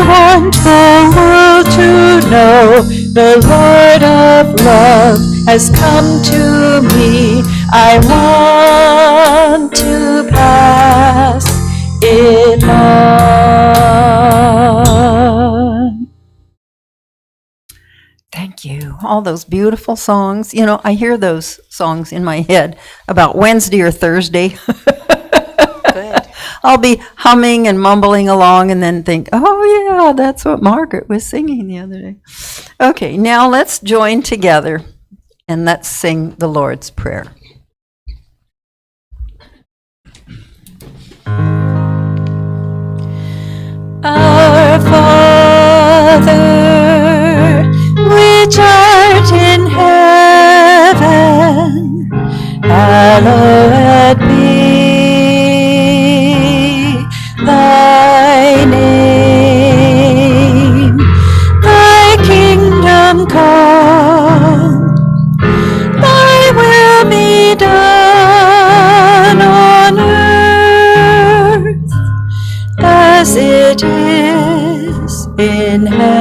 want the world to know the Lord of love has come to me. I want to pass it on. Thank you. All those beautiful songs. You know, I hear those songs in my head about Wednesday or Thursday. Good. I'll be humming and mumbling along and then think, oh yeah, that's what Margaret was singing the other day. Okay, now let's join together and let's sing the Lord's Prayer. Our Father, which art in heaven, hallowed be thy name. Thy kingdom come, thy will be done on earth as it is in heaven.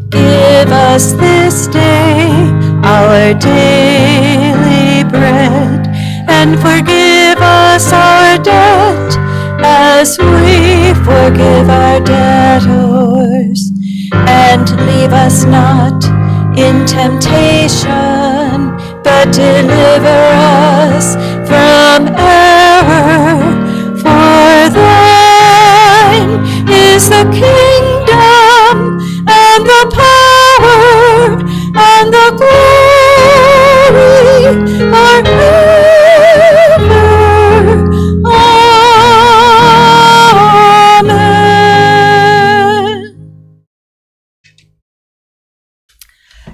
Give us this day our daily bread, and forgive us our debt as we forgive our debtors. And leave us not in temptation, but deliver us from error. For thine is the kingdom and the power and the glory forever. Amen.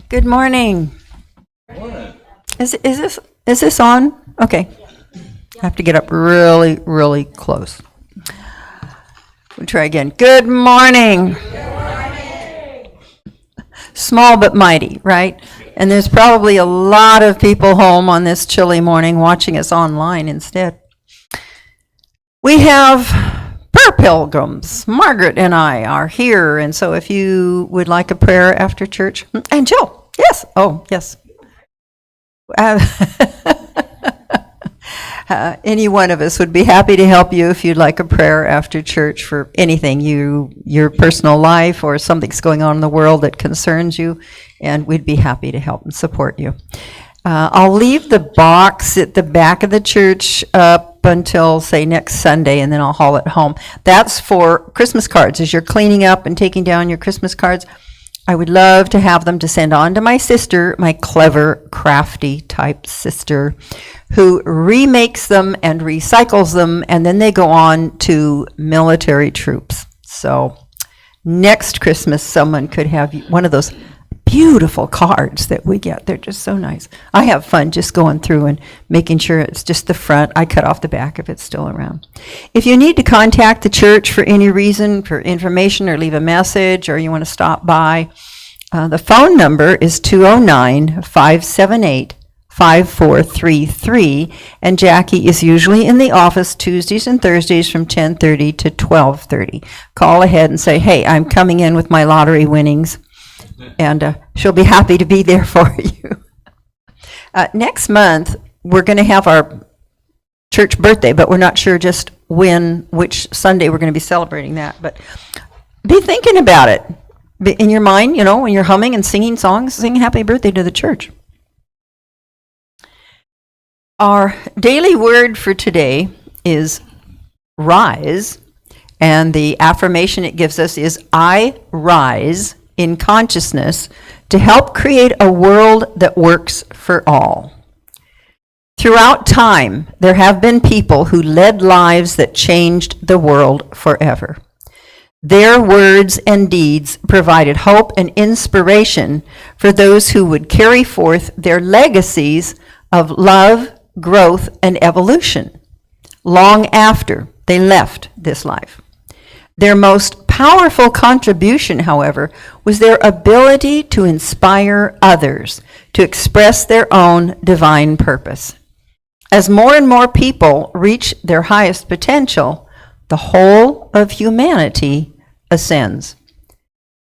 Good morning. Is this on? Okay. I have to get up really, really close. We'll try again. Good morning. Good morning. Small but mighty, right? And there's probably a lot of people home on this chilly morning watching us online instead. We have prayer pilgrims. Margaret and I are here, and so if you would like a prayer after church, and Jill, yes, oh, yes. Any one of us would be happy to help you if you'd like a prayer after church for anything, your personal life or something's going on in the world that concerns you, and we'd be happy to help and support you. I'll leave the box at the back of the church up until, say, next Sunday, and then I'll haul it home. That's for Christmas cards. As you're cleaning up and taking down your Christmas cards, I would love to have them to send on to my sister, my clever, crafty type sister, who remakes them and recycles them, and then they go on to military troops. So next Christmas, someone could have one of those beautiful cards that we get. They're just so nice. I have fun just going through and making sure it's just the front. I cut off the back if it's still around. If you need to contact the church for any reason, for information or leave a message, or you want to stop by, the phone number is 209-578-5433, and Jackie is usually in the office Tuesdays and Thursdays from 10:30 to 12:30. Call ahead and say, hey, I'm coming in with my lottery winnings, and she'll be happy to be there for you. Next month, we're going to have our church birthday, but we're not sure just which Sunday we're going to be celebrating that. But be thinking about it. In your mind, when you're humming and singing songs, sing happy birthday to the church. Our daily word for today is rise, and the affirmation it gives us is, I rise in consciousness to help create a world that works for all. Throughout time, there have been people who led lives that changed the world forever. Their words and deeds provided hope and inspiration for those who would carry forth their legacies of love, growth, and evolution long after they left this life. Their most powerful contribution, however, was their ability to inspire others to express their own divine purpose. As more and more people reach their highest potential, the whole of humanity ascends.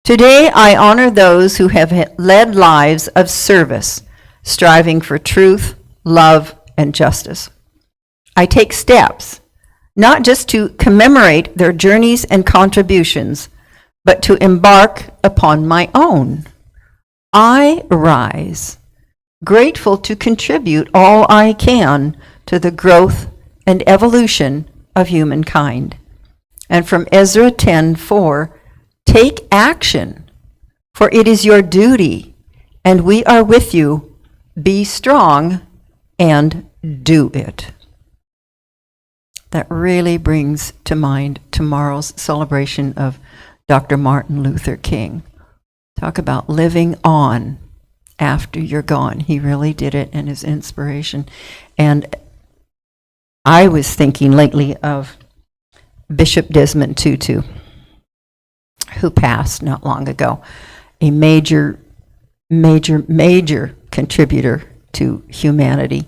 Today, I honor those who have led lives of service, striving for truth, love, and justice. I take steps, not just to commemorate their journeys and contributions, but to embark upon my own. I rise, grateful to contribute all I can to the growth and evolution of humankind. And from Ezra 10:4, take action, for it is your duty, and we are with you. Be strong and do it. That really brings to mind tomorrow's celebration of Dr. Martin Luther King. Talk about living on after you're gone. He really did it, and his inspiration. And I was thinking lately of Bishop Desmond Tutu, who passed not long ago, a major contributor to humanity.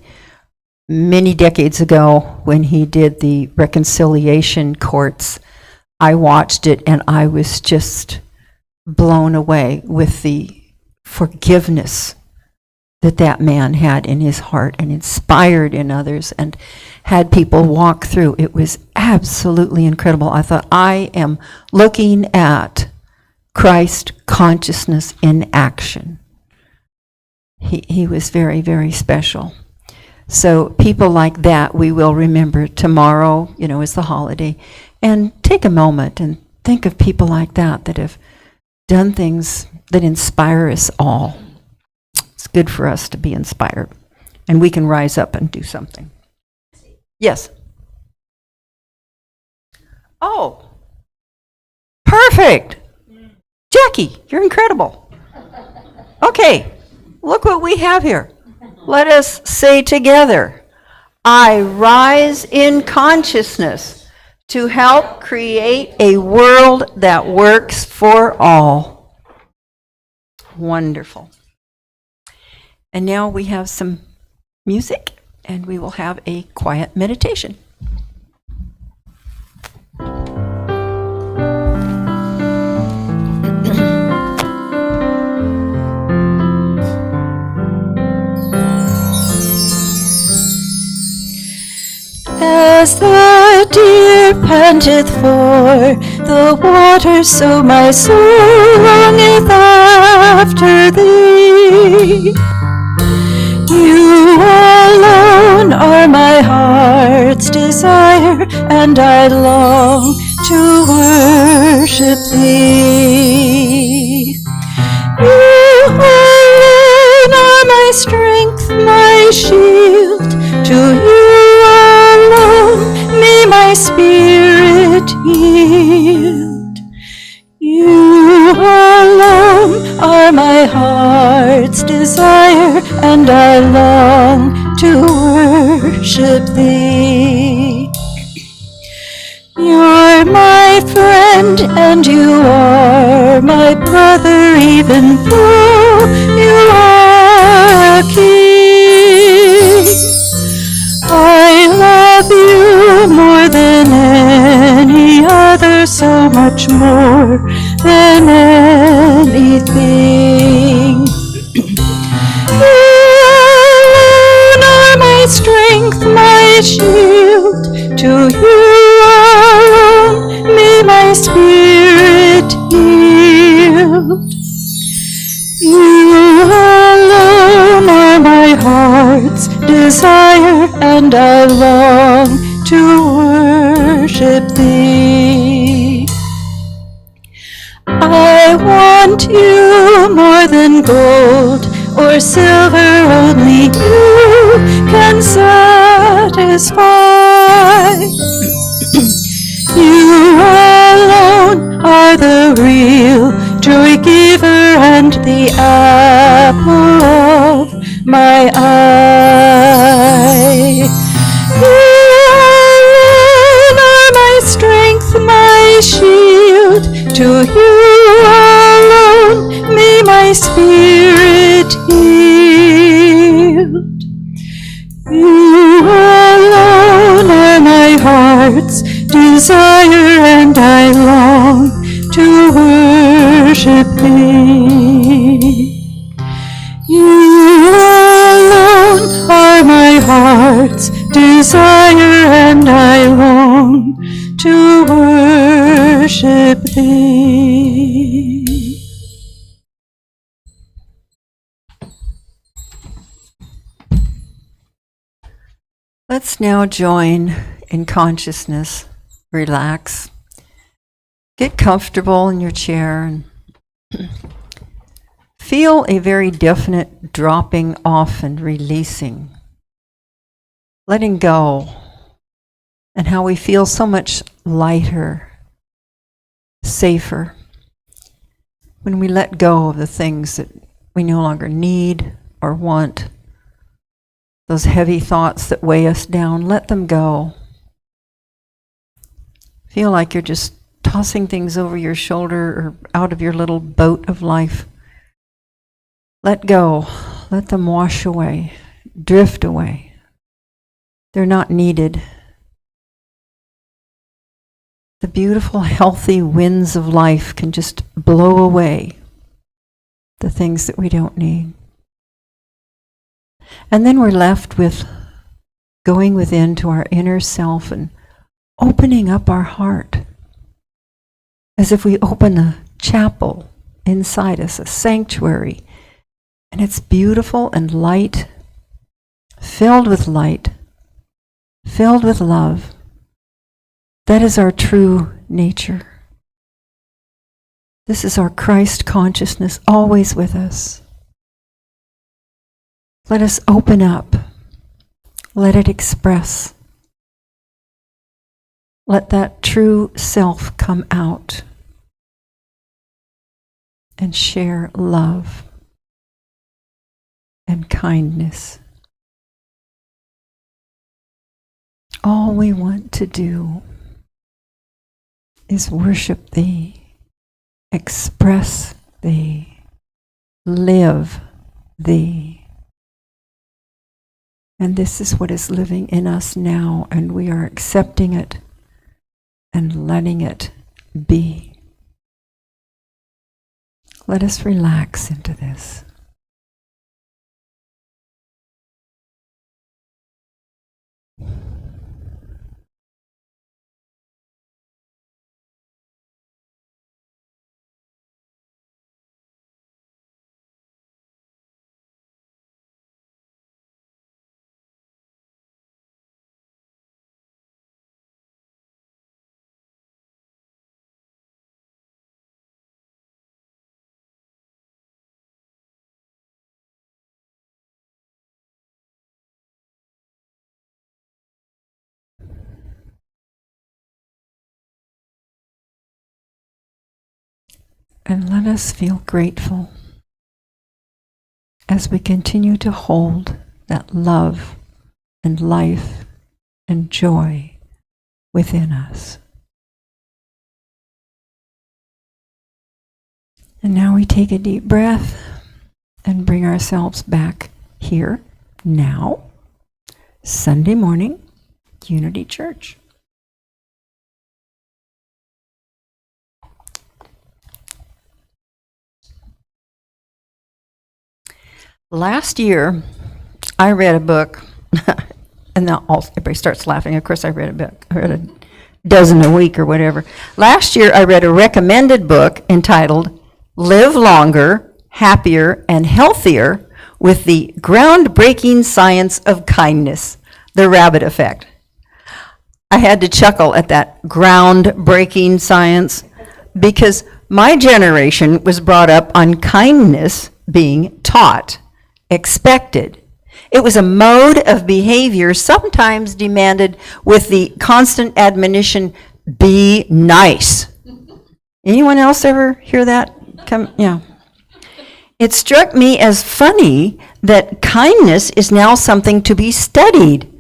Many decades ago, when he did the reconciliation courts, I watched it and I was just blown away with the forgiveness that man had in his heart and inspired in others and had people walk through. It was absolutely incredible. I thought, I am looking at Christ consciousness in action. He was very, very special. So people like that we will remember. Tomorrow, is the holiday. And take a moment and think of people like that have done things that inspire us all. It's good for us to be inspired. And we can rise up and do something. Yes? Oh, perfect. Jackie, you're incredible. Okay, look what we have here. Let us say together, I rise in consciousness to help create a world that works for all. Wonderful. And now we have some music, and we will have a quiet meditation. As the deer panteth for the water, so my soul longeth after thee. You alone are my heart's desire, and I long to worship thee. You alone are my strength, my shield. To you alone may my spirit yield. You alone are my heart's desire, and I long to worship thee. You're my friend, and you are my brother, even though you are a king. I love you more than any other, so much more than anything. You alone are my strength, my shield. To you alone may my spirit yield. You alone are my heart's desire, and I long to worship thee. I want you more than gold or silver, only you can satisfy. You alone are the real joy giver and the apple of my eye. You alone are my strength, my shield. To you alone may my spirit yield. You alone are my heart's desire and I long to worship thee. You alone are my heart's desire and I long to worship thee. Let's now join in consciousness. Relax. Get comfortable in your chair and feel a very definite dropping off and releasing. Letting go. And how we feel so much lighter, safer, when we let go of the things that we no longer need or want. Those heavy thoughts that weigh us down, let them go. Feel like you're just tossing things over your shoulder or out of your little boat of life. Let go. Let them wash away, drift away. They're not needed. The beautiful, healthy winds of life can just blow away the things that we don't need. And then we're left with going within to our inner self and opening up our heart as if we open a chapel inside us, a sanctuary. And it's beautiful and light, filled with love. That is our true nature. This is our Christ consciousness always with us. Let us open up. Let it express. Let that true self come out and share love and kindness. All we want to do is worship thee, express thee, live thee. And this is what is living in us now, and we are accepting it and letting it be. Let us relax into this. And let us feel grateful as we continue to hold that love and life and joy within us. And now we take a deep breath and bring ourselves back here, now, Sunday morning, Unity Church. Last year, I read a book, and now everybody starts laughing. Of course, I read a book. I read a dozen a week or whatever. Last year, I read a recommended book entitled Live Longer, Happier, and Healthier with the Groundbreaking Science of Kindness, The Rabbit Effect. I had to chuckle at that groundbreaking science because my generation was brought up on kindness being taught, expected. It was a mode of behavior sometimes demanded with the constant admonition, be nice. Anyone else ever hear that? Yeah. It struck me as funny that kindness is now something to be studied,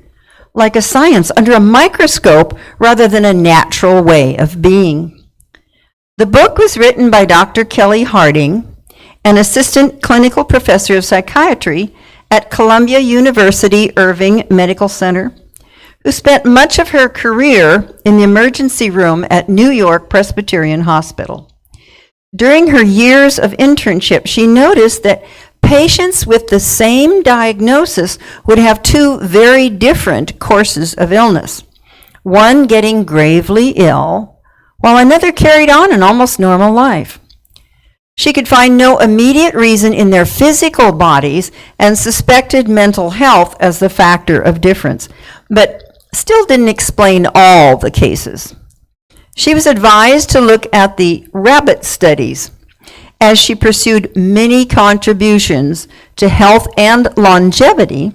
like a science, under a microscope rather than a natural way of being. The book was written by Dr. Kelly Harding, an assistant clinical professor of psychiatry at Columbia University Irving Medical Center, who spent much of her career in the emergency room at New York Presbyterian Hospital. During her years of internship, she noticed that patients with the same diagnosis would have two very different courses of illness, one getting gravely ill, while another carried on an almost normal life. She could find no immediate reason in their physical bodies and suspected mental health as the factor of difference, but still didn't explain all the cases. She was advised to look at the rabbit studies as she pursued many contributions to health and longevity,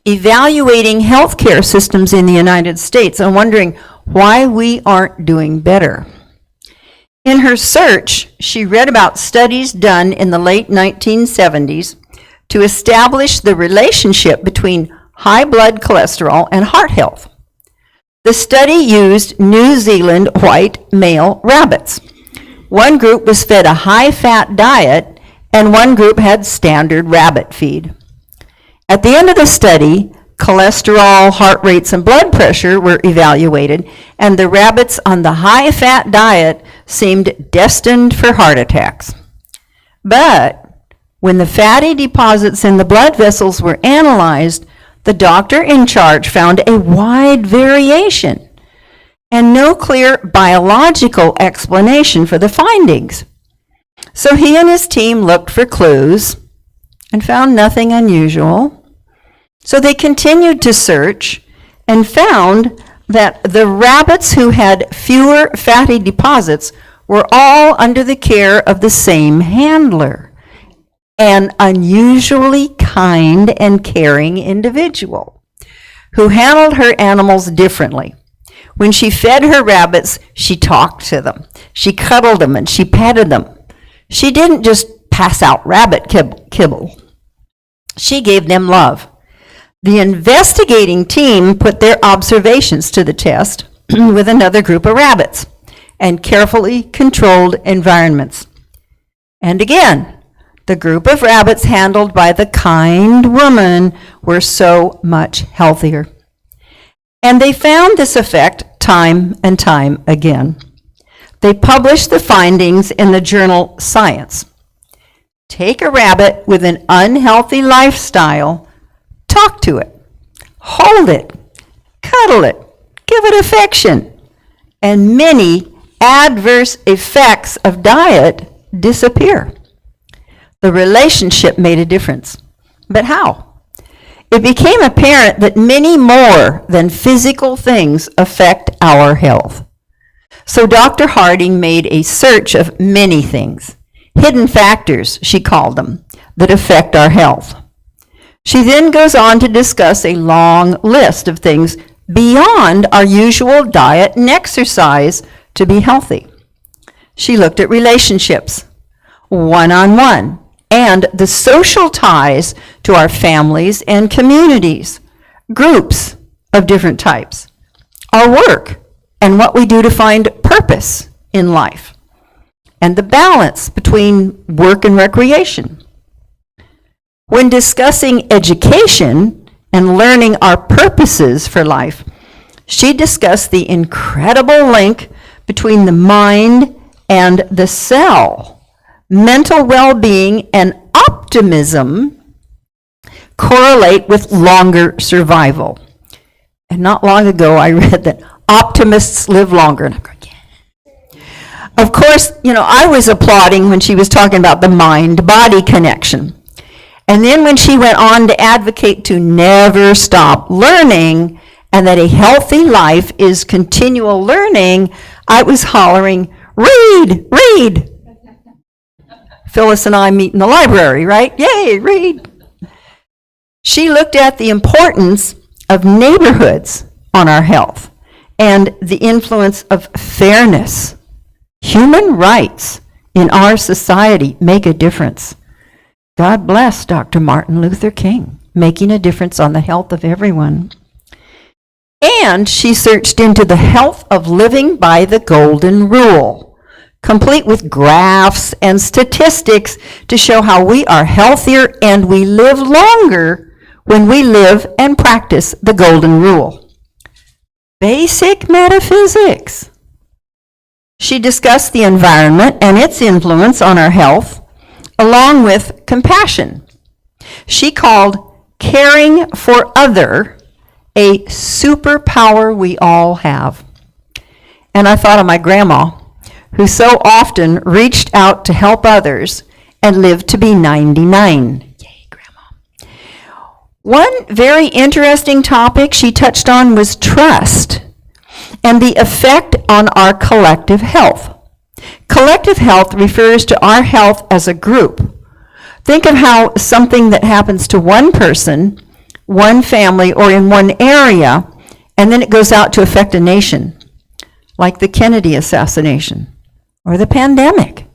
evaluating healthcare systems in the United States and wondering why we aren't doing better. In her search, she read about studies done in the late 1970s to establish the relationship between high blood cholesterol and heart health. The study used New Zealand white male rabbits. One group was fed a high-fat diet, and one group had standard rabbit feed. At the end of the study, cholesterol, heart rates, and blood pressure were evaluated, and the rabbits on the high-fat diet seemed destined for heart attacks. But when the fatty deposits in the blood vessels were analyzed, the doctor in charge found a wide variation and no clear biological explanation for the findings. So he and his team looked for clues and found nothing unusual. So they continued to search and found that the rabbits who had fewer fatty deposits were all under the care of the same handler, an unusually kind and caring individual who handled her animals differently. When she fed her rabbits, she talked to them, she cuddled them, and she petted them. She didn't just pass out rabbit kibble. She gave them love. The investigating team put their observations to the test with another group of rabbits and carefully controlled environments. And again, the group of rabbits handled by the kind woman were so much healthier. And they found this effect time and time again. They published the findings in the journal Science. Take a rabbit with an unhealthy lifestyle, talk to it, hold it, cuddle it, give it affection, and many adverse effects of diet disappear. The relationship made a difference. But how? It became apparent that many more than physical things affect our health. So Dr. Harding made a search of many things, hidden factors, she called them, that affect our health. She then goes on to discuss a long list of things beyond our usual diet and exercise to be healthy. She looked at relationships, one-on-one, and the social ties to our families and communities, groups of different types, our work, and what we do to find purpose in life, and the balance between work and recreation. When discussing education and learning our purposes for life, she discussed the incredible link between the mind and the cell. Mental well-being and optimism correlate with longer survival. And not long ago, I read that optimists live longer. And I'm going, yeah. Of course, I was applauding when she was talking about the mind-body connection. And then when she went on to advocate to never stop learning and that a healthy life is continual learning, I was hollering, read, read. Phyllis and I meet in the library, right? Yay, read. She looked at the importance of neighborhoods on our health and the influence of fairness. Human rights in our society make a difference. God bless Dr. Martin Luther King, making a difference on the health of everyone. And she searched into the health of living by the Golden Rule, complete with graphs and statistics to show how we are healthier and we live longer when we live and practice the Golden Rule. Basic metaphysics. She discussed the environment and its influence on our health, along with compassion. She called caring for other a superpower we all have. And I thought of my grandma, who so often reached out to help others and lived to be 99. Yay, Grandma. One very interesting topic she touched on was trust and the effect on our collective health. Collective health refers to our health as a group. Think of how something that happens to one person, one family, or in one area, and then it goes out to affect a nation, like the Kennedy assassination or the pandemic.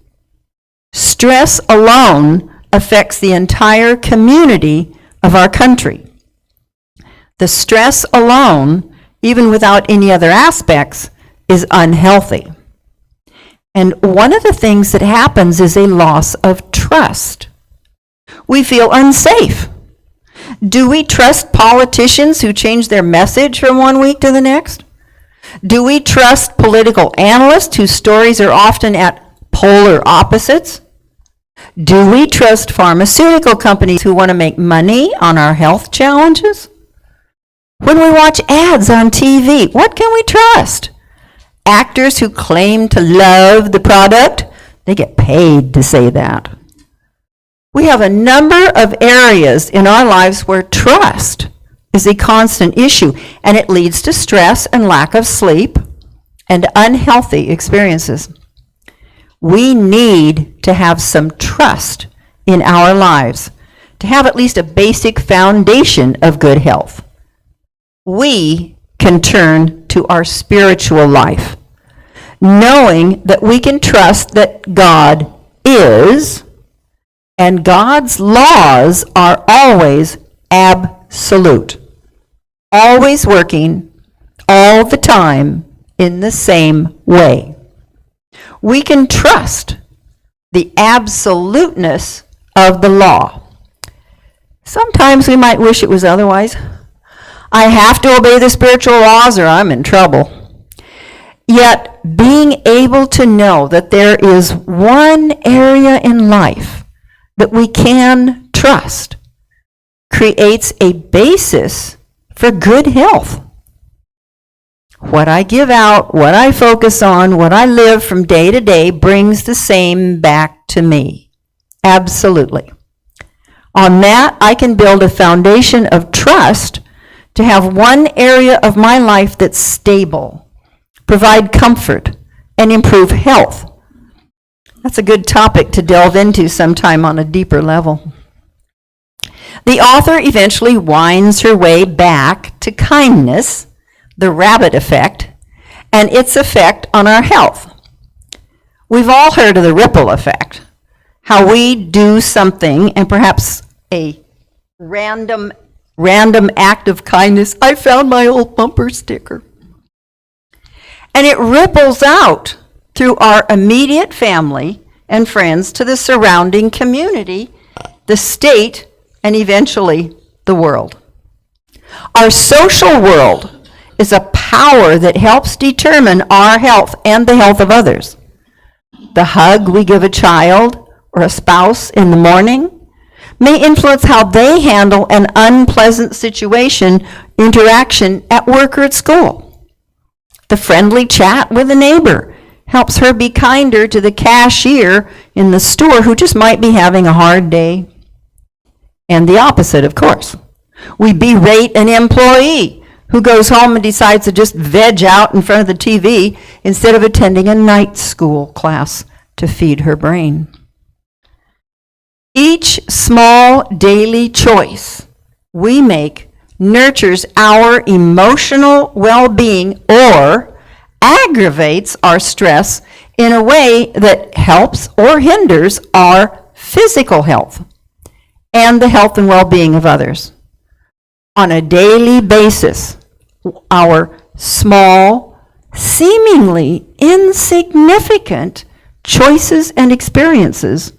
Stress alone affects the entire community of our country. The stress alone, even without any other aspects, is unhealthy. And one of the things that happens is a loss of trust. We feel unsafe. Do we trust politicians who change their message from one week to the next? Do we trust political analysts whose stories are often at polar opposites? Do we trust pharmaceutical companies who want to make money on our health challenges? When we watch ads on TV, what can we trust? Actors who claim to love the product, they get paid to say that. We have a number of areas in our lives where trust is a constant issue, and it leads to stress and lack of sleep and unhealthy experiences. We need to have some trust in our lives to have at least a basic foundation of good health. We can turn to our spiritual life, knowing that we can trust that God is, and God's laws are always absolute, always working all the time in the same way. We can trust the absoluteness of the law. Sometimes we might wish it was otherwise. I have to obey the spiritual laws or I'm in trouble. Yet, being able to know that there is one area in life that we can trust creates a basis for good health. What I give out, what I focus on, what I live from day to day brings the same back to me. Absolutely. On that, I can build a foundation of trust to have one area of my life that's stable, provide comfort, and improve health. That's a good topic to delve into sometime on a deeper level. The author eventually winds her way back to kindness, the rabbit effect, and its effect on our health. We've all heard of the ripple effect, how we do something and perhaps a random act of kindness. I found my old bumper sticker. And it ripples out through our immediate family and friends to the surrounding community, the state, and eventually the world. Our social world is a power that helps determine our health and the health of others. The hug we give a child or a spouse in the morning may influence how they handle an unpleasant interaction at work or at school. The friendly chat with a neighbor helps her be kinder to the cashier in the store who just might be having a hard day. And the opposite, of course. We berate an employee who goes home and decides to just veg out in front of the TV instead of attending a night school class to feed her brain. Each small daily choice we make nurtures our emotional well-being or aggravates our stress in a way that helps or hinders our physical health and the health and well-being of others. On a daily basis, our small, seemingly insignificant choices and experiences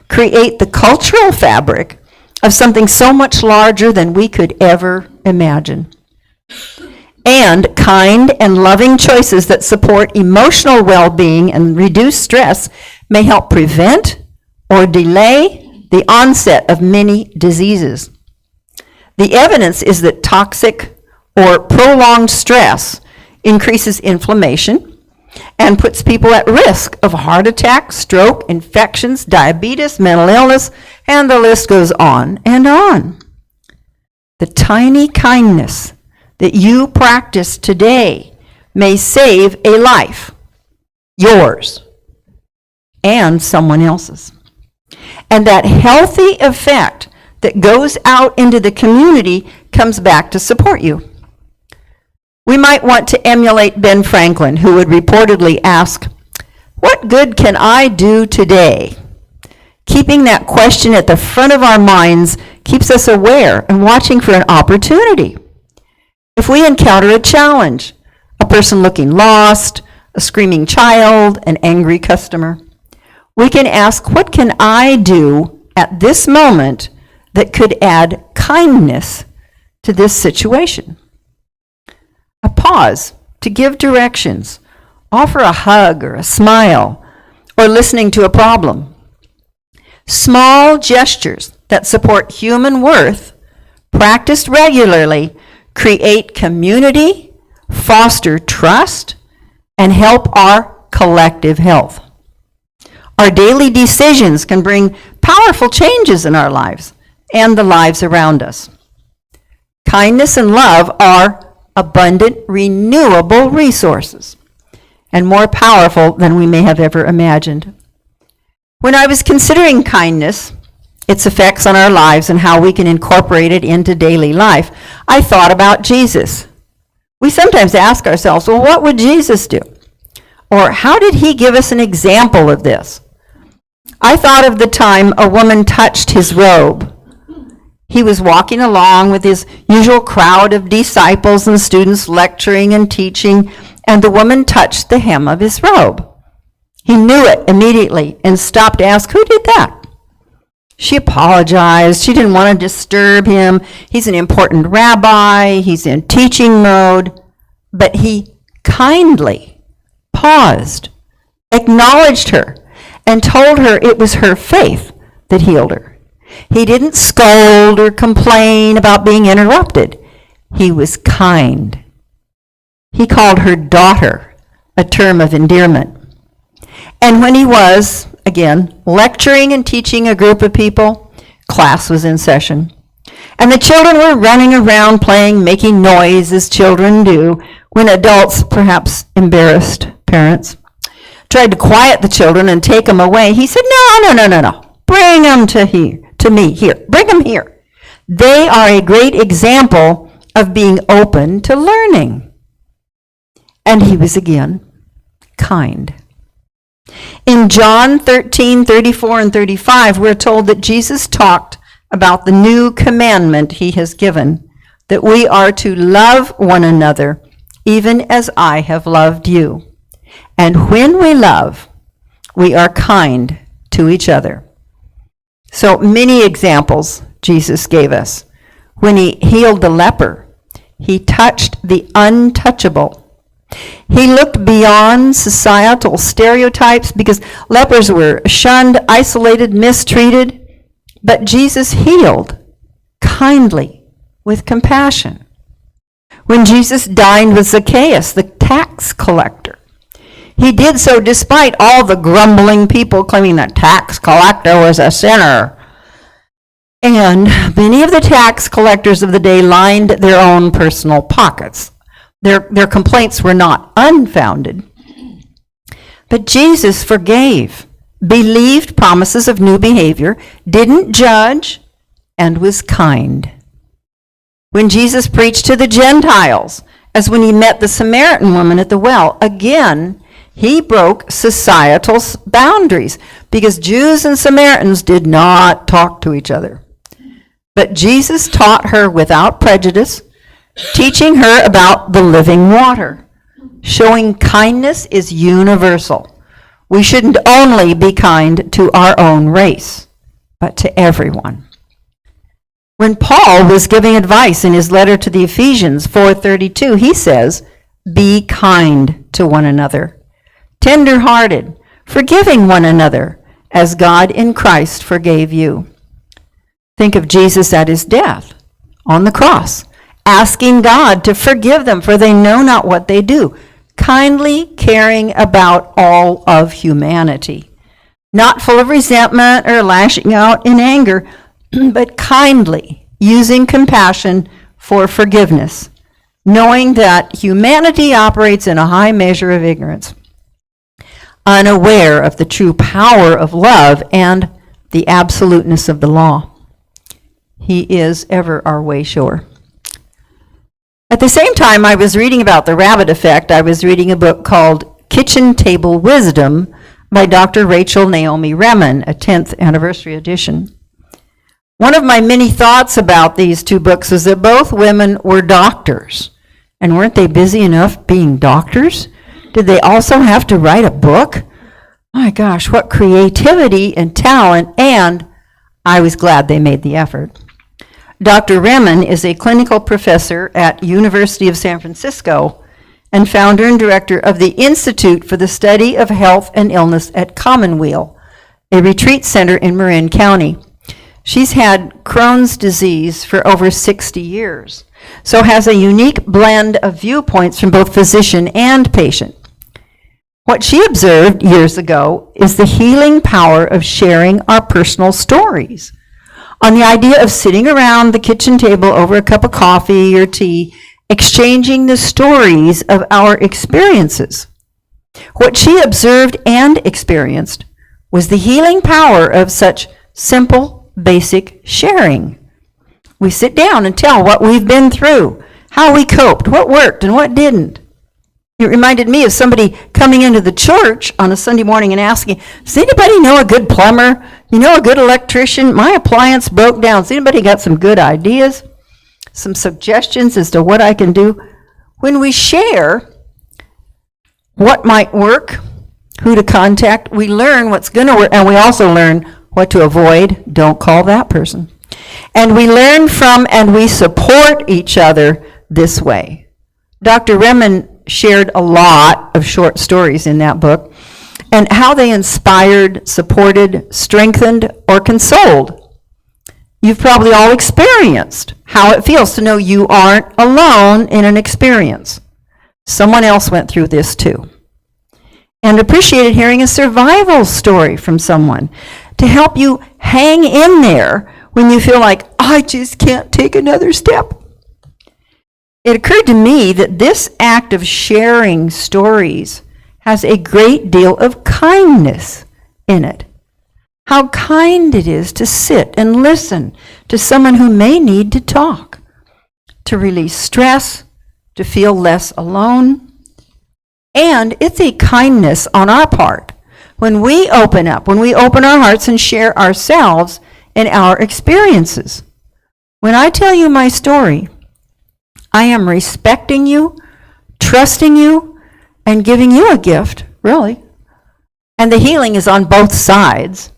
create the cultural fabric of something so much larger than we could ever imagine. And kind and loving choices that support emotional well-being and reduce stress may help prevent or delay the onset of many diseases. The evidence is that toxic or prolonged stress increases inflammation and puts people at risk of heart attack, stroke, infections, diabetes, mental illness, and the list goes on and on. The tiny kindness that you practice today may save a life, yours and someone else's. And that healthy effect that goes out into the community comes back to support you. We might want to emulate Ben Franklin, who would reportedly ask, "What good can I do today?" Keeping that question at the front of our minds keeps us aware and watching for an opportunity. If we encounter a challenge, a person looking lost, a screaming child, an angry customer, we can ask, what can I do at this moment that could add kindness to this situation? A pause to give directions, offer a hug or a smile, or listening to a problem. Small gestures that support human worth, practiced regularly, create community, foster trust, and help our collective health. Our daily decisions can bring powerful changes in our lives and the lives around us. Kindness and love are abundant, renewable resources, and more powerful than we may have ever imagined. When I was considering kindness, its effects on our lives and how we can incorporate it into daily life, I thought about Jesus. We sometimes ask ourselves, well, what would Jesus do? Or how did he give us an example of this? I thought of the time a woman touched his robe. He was walking along with his usual crowd of disciples and students lecturing and teaching, and the woman touched the hem of his robe. He knew it immediately and stopped to ask, who did that? She apologized. She didn't want to disturb him. He's an important rabbi. He's in teaching mode. But he kindly paused, acknowledged her, and told her it was her faith that healed her. He didn't scold or complain about being interrupted. He was kind. He called her daughter, a term of endearment. And when he was, again, lecturing and teaching a group of people, class was in session, and the children were running around playing, making noise as children do when adults, perhaps embarrassed parents, tried to quiet the children and take them away. He said, no. Bring them to me here. Bring them here. They are a great example of being open to learning. And he was again kind. In John 13:34 and 35, we're told that Jesus talked about the new commandment he has given, that we are to love one another, even as I have loved you. And when we love, we are kind to each other. So many examples Jesus gave us. When he healed the leper, he touched the untouchable. He looked beyond societal stereotypes because lepers were shunned, isolated, mistreated. But Jesus healed kindly, with compassion. When Jesus dined with Zacchaeus, the tax collector, he did so despite all the grumbling people claiming that tax collector was a sinner. And many of the tax collectors of the day lined their own personal pockets. Their complaints were not unfounded. But Jesus forgave, believed promises of new behavior, didn't judge, and was kind. When Jesus preached to the Gentiles, as when he met the Samaritan woman at the well, again, he broke societal boundaries because Jews and Samaritans did not talk to each other. But Jesus taught her without prejudice, teaching her about the living water. Showing kindness is universal. We shouldn't only be kind to our own race, but to everyone. When Paul was giving advice in his letter to the Ephesians 4:32, he says, "Be kind to one another, tender-hearted, forgiving one another, as God in Christ forgave you." Think of Jesus at his death on the cross, asking God to forgive them, for they know not what they do, kindly caring about all of humanity, not full of resentment or lashing out in anger, but kindly using compassion for forgiveness, knowing that humanity operates in a high measure of ignorance, unaware of the true power of love and the absoluteness of the law. He is ever our way sure. At the same time I was reading about the rabbit effect, I was reading a book called Kitchen Table Wisdom by Dr. Rachel Naomi Remen, a 10th anniversary edition. One of my many thoughts about these two books is that both women were doctors. And weren't they busy enough being doctors? Did they also have to write a book? My gosh, what creativity and talent, and I was glad they made the effort. Dr. Remen is a clinical professor at University of San Francisco and founder and director of the Institute for the Study of Health and Illness at Commonweal, a retreat center in Marin County. She's had Crohn's disease for over 60 years, so has a unique blend of viewpoints from both physician and patient. What she observed years ago is the healing power of sharing our personal stories. On the idea of sitting around the kitchen table over a cup of coffee or tea, exchanging the stories of our experiences. What she observed and experienced was the healing power of such simple, basic sharing. We sit down and tell what we've been through, how we coped, what worked and what didn't. It reminded me of somebody coming into the church on a Sunday morning and asking, does anybody know a good plumber? You know a good electrician? My appliance broke down. Has anybody got some good ideas? Some suggestions as to what I can do? When we share what might work, who to contact, we learn what's going to work, and we also learn what to avoid. Don't call that person. And we learn from and we support each other this way. Dr. Remen shared a lot of short stories in that book and how they inspired, supported, strengthened, or consoled. You've probably all experienced how it feels to know you aren't alone in an experience. Someone else went through this too. And appreciated hearing a survival story from someone to help you hang in there when you feel like, I just can't take another step. It occurred to me that this act of sharing stories has a great deal of kindness in it. How kind it is to sit and listen to someone who may need to talk, to release stress, to feel less alone. And it's a kindness on our part when we open up, when we open our hearts and share ourselves and our experiences. When I tell you my story, I am respecting you, trusting you, and giving you a gift, really. And the healing is on both sides.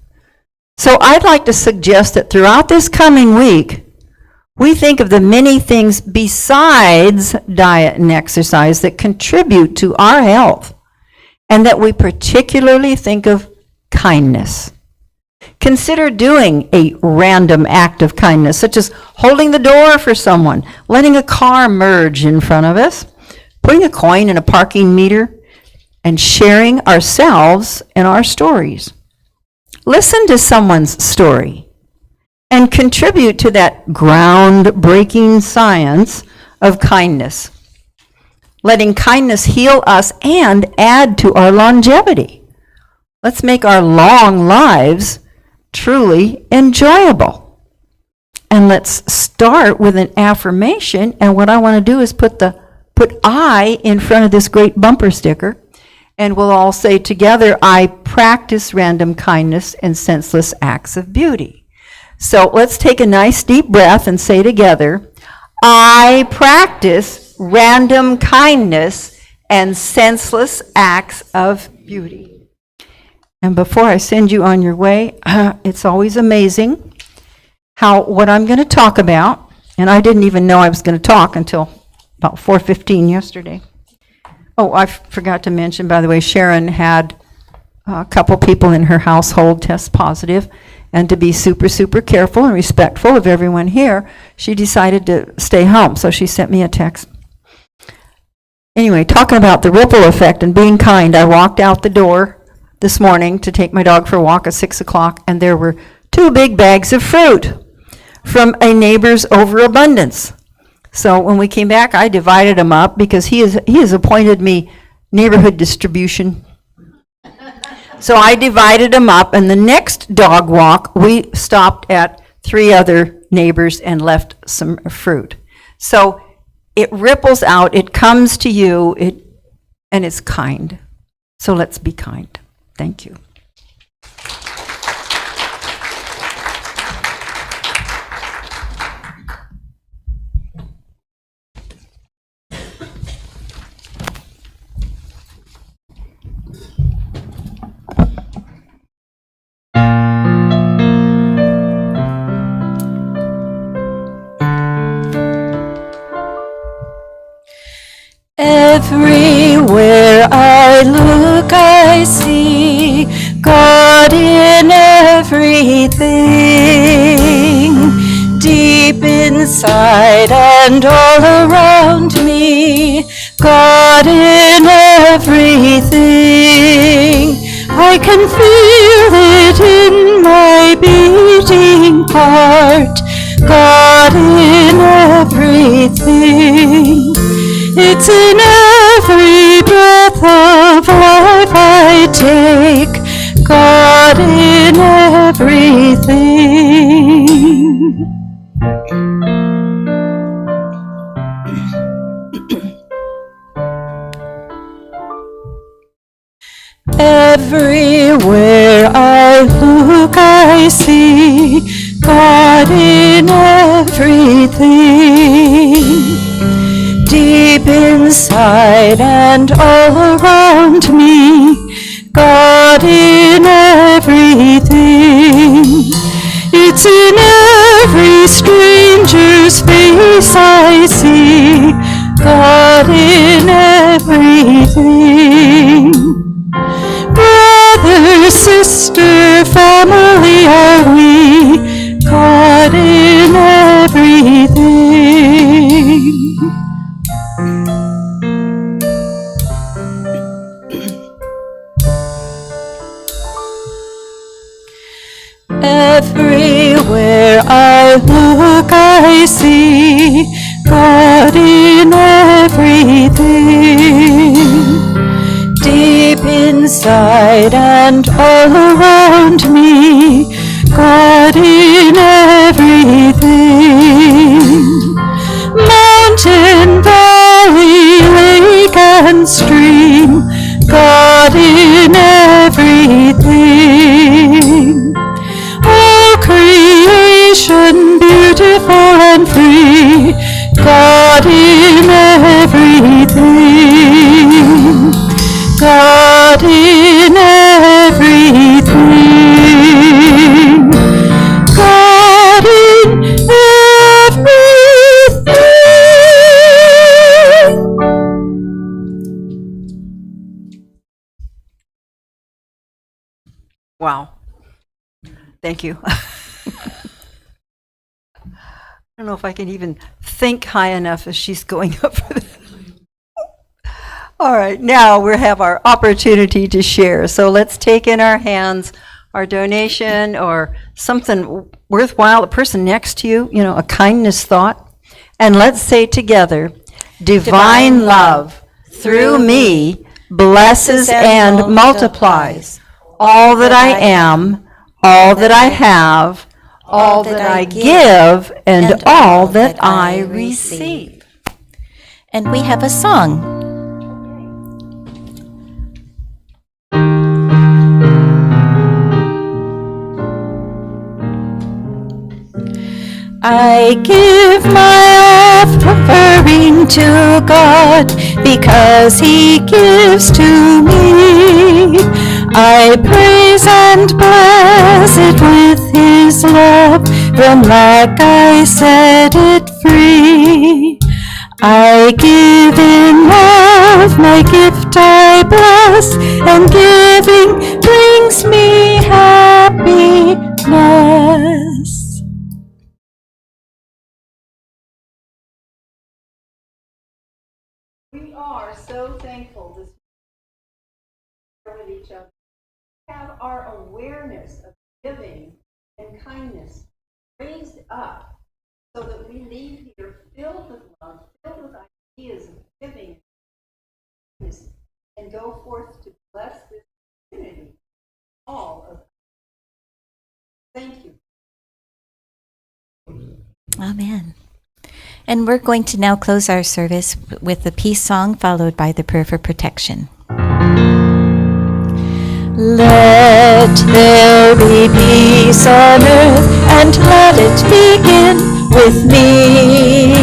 So I'd like to suggest that throughout this coming week, we think of the many things besides diet and exercise that contribute to our health, and that we particularly think of kindness. Consider doing a random act of kindness, such as holding the door for someone, letting a car merge in front of us, putting a coin in a parking meter, and sharing ourselves and our stories. Listen to someone's story and contribute to that groundbreaking science of kindness, letting kindness heal us and add to our longevity. Let's make our long lives truly enjoyable. And let's start with an affirmation, and what I want to do is put I in front of this great bumper sticker, and we'll all say together, I practice random kindness and senseless acts of beauty. So let's take a nice deep breath and say together, I practice random kindness and senseless acts of beauty. And before I send you on your way, it's always amazing what I'm going to talk about, and I didn't even know I was going to talk until about 4:15 yesterday. Oh, I forgot to mention, by the way, Sharon had a couple people in her household test positive, and to be super, super careful and respectful of everyone here, she decided to stay home, so she sent me a text. Anyway, talking about the ripple effect and being kind, I walked out the door this morning to take my dog for a walk at 6 o'clock, and there were 2 big bags of fruit from a neighbor's overabundance. So when we came back, I divided them up because he has appointed me neighborhood distribution. So I divided them up, and the next dog walk, we stopped at 3 other neighbors and left some fruit. So it ripples out, it comes to you, and it's kind. So let's be kind. Thank you. Everywhere I look, I see God in everything. Deep inside and all around me, God in everything. I can feel it in my beating heart, God in everything. It's in every breath of life I take, God in everything. Everywhere I look, I see God in everything. Deep inside and all around me, God in everything. It's in every stranger's face I see, God in everything. Brother, sister, family are we, God in everything. Everywhere I look, I see God in everything. Deep inside and all around me, God in everything. Mountain, valley, lake, and stream, God in everything. All creation beautiful and free, God in everything. God in everything. God in everything. Wow. Thank you. I don't know if I can even think high enough as she's going up for that. All right, now we have our opportunity to share. So let's take in our hands our donation or something worthwhile, a person next to you, a kindness thought. And let's say together, divine love through me blesses and multiplies all that I am, all that I have, all that I give, and all that I receive. And we have a song. I give my offering to God because He gives to me. I praise and bless it with His love then like I set it free. I give in love, my gift I bless, and giving brings me happiness. We are so thankful to share with each other, have our awareness of giving and kindness raised up so that we leave here filled with love, filled with ideas of giving and kindness, and go forth to bless this community. All of us. Thank you. Amen. And we're going to now close our service with the peace song, followed by the prayer for protection. Let there be peace on earth, and let it begin with me.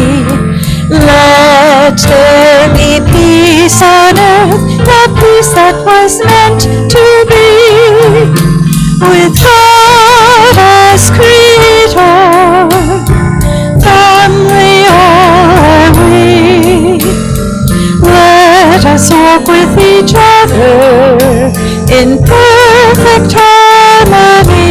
Let there be peace on earth, the peace that was meant to be. With God as Creator, family all are we. Let us walk with each other in perfect harmony.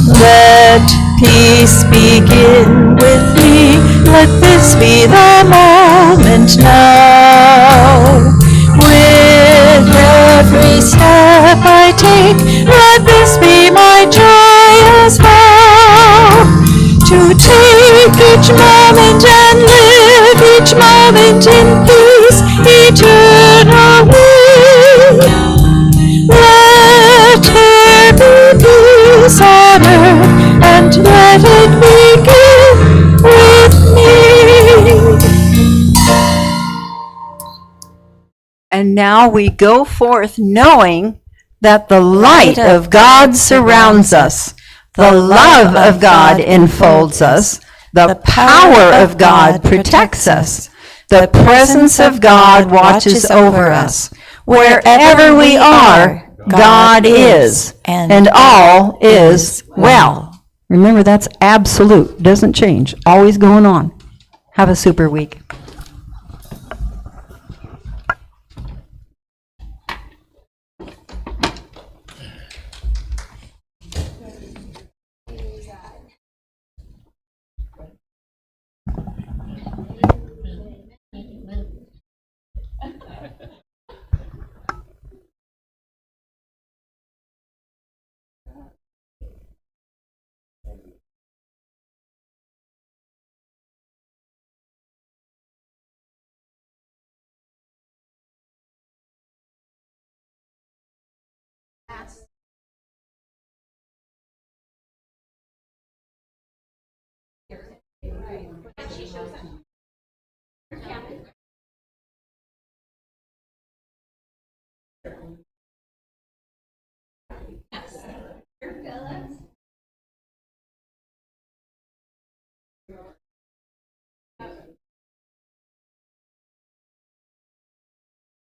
Let peace begin with me. Let this be the moment now. With every step I take, let this be my joyous vow. To take each moment and live each moment in peace eternally. Let there be peace on earth, and let it begin with me. And now we go forth knowing that the light of God surrounds us, the love of God enfolds us, the power of God protects us, the presence of God watches over us. Wherever we are, God is, and all is well. Remember, that's absolute, doesn't change, always going on. Have a super week.